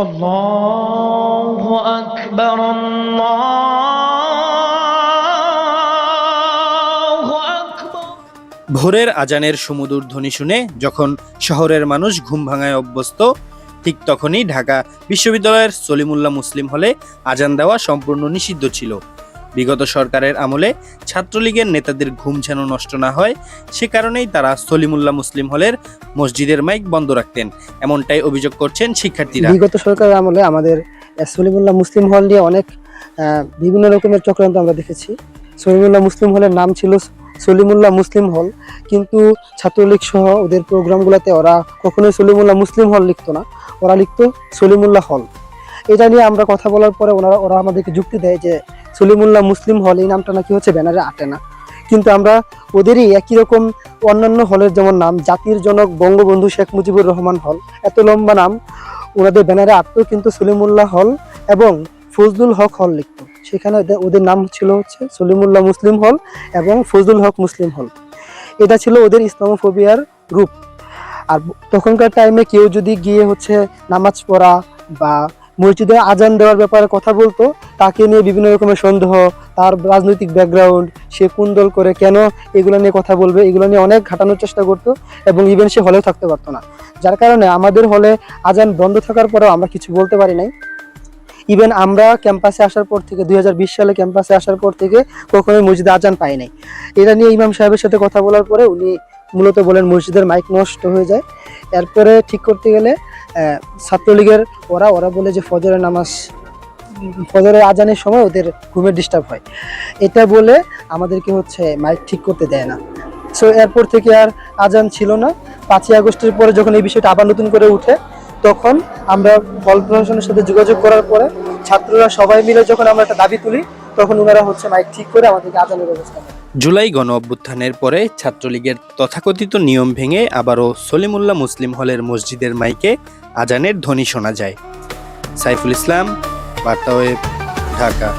আল্লাহু আকবার, আল্লাহু আকবার। ভোরের আজানের সুমধুর ধ্বনি শুনে যখন শহরের মানুষ ঘুম ভাঙায় অভ্যস্ত, ঠিক তখনই ঢাকা বিশ্ববিদ্যালয়ের সলিমুল্লাহ মুসলিম হলে আজান দেওয়া সম্পূর্ণ নিষিদ্ধ ছিল। বিগত সরকারের আমলে ছাত্রলীগের নেতাদের ঘুম যেন নষ্ট না হয়, সে কারণেই তারা সলিমুল্লাহ মুসলিম হলের মসজিদের মাইক বন্ধ রাখতেন, এমনটাই অভিযোগ করছেন শিক্ষার্থীরা। বিগত সরকারের আমলে আমাদের সলিমুল্লাহ মুসলিম হল নিয়ে অনেক বিভিন্ন রকমের চক্রান্ত আমরা দেখেছি। সলিমুল্লাহ মুসলিম হলের নাম ছিল সলিমুল্লাহ মুসলিম হল, কিন্তু ছাত্রলীগ সহ ওদের প্রোগ্রামগুলোতে ওরা কখনোই সলিমুল্লাহ মুসলিম হল লিখতো না, ওরা লিখতো সলিমুল্লাহ হল। এটা নিয়ে আমরা কথা বলার পরে ওরা আমাদেরকে যুক্তি দেয় যে সলিমুল্লাহ মুসলিম হল এই নামটা নাকি হচ্ছে ব্যানারে আটে না। কিন্তু আমরা ওদেরই একই রকম অন্যান্য হলের যেমন নাম জাতির জনক বঙ্গবন্ধু শেখ মুজিবুর রহমান হল, এত লম্বা নাম ওনাদের ব্যানারে আটতো, কিন্তু সলিমুল্লাহ হল এবং ফজলুল হক হল লিখতো। সেখানে ওদের নাম ছিল হচ্ছে সলিমুল্লাহ মুসলিম হল এবং ফজলুল হক মুসলিম হল। এটা ছিল ওদের ইসলামোফোবিয়ার রূপ। আর তখনকার টাইমে কেউ যদি গিয়ে হচ্ছে নামাজ পড়া বা মসজিদে আজান দেওয়ার ব্যাপারে কথা বলতো, তাকে নিয়ে বিভিন্ন রকমের সন্দেহ, তার রাজনৈতিক ব্যাকগ্রাউন্ড, সে কোন দল করে, কেন এগুলো নিয়ে কথা বলবে, এগুলো নিয়ে অনেক ঘাটানোর চেষ্টা করতো এবং ইভেন সে হলেও থাকতে পারতো না। যার কারণে আমাদের হলে আজান বন্ধ থাকার পরেও আমরা কিছু বলতে পারি নাই। ইভেন আমরা ক্যাম্পাসে আসার পর থেকে 2020 সালে ক্যাম্পাসে আসার পর থেকে কখনোই মসজিদে আজান পাই নাই। এটা নিয়ে ইমাম সাহেবের সাথে কথা বলার পরে উনি মূলত বলেন মসজিদের মাইক নষ্ট হয়ে যায়। এরপরে ঠিক করতে গেলে ছাত্রলীগের ওরা বলে যে ফজরের আজানের সময় ওদের ঘুমের ডিস্টার্ব হয়, এটা বলে আমাদেরকে হচ্ছে মাইক ঠিক করতে দেয় না। সো এরপর থেকে আর আজান ছিল না। 5ই আগস্টের পরে যখন এই বিষয়টা আবার নতুন করে উঠে, তখন আমরা হল প্রশাসনের সাথে যোগাযোগ করার পরে ছাত্ররা সবাই মিলে যখন আমরা একটা দাবি তুলি, তখন ওনারা হচ্ছে মাইক ঠিক করে আমাদেরকে আজানের ব্যবস্থা করে। জুলাই গণ অভ্যুত্থানের পরে ছাত্রলীগের তথাকথিত নিয়ম ভেঙে আবারও সলিমুল্লাহ মুসলিম হলের মসজিদের মাইকে আজানের ধ্বনি শোনা যায়। সাইফুল ইসলাম, বার্তা ওয়েব, ঢাকা।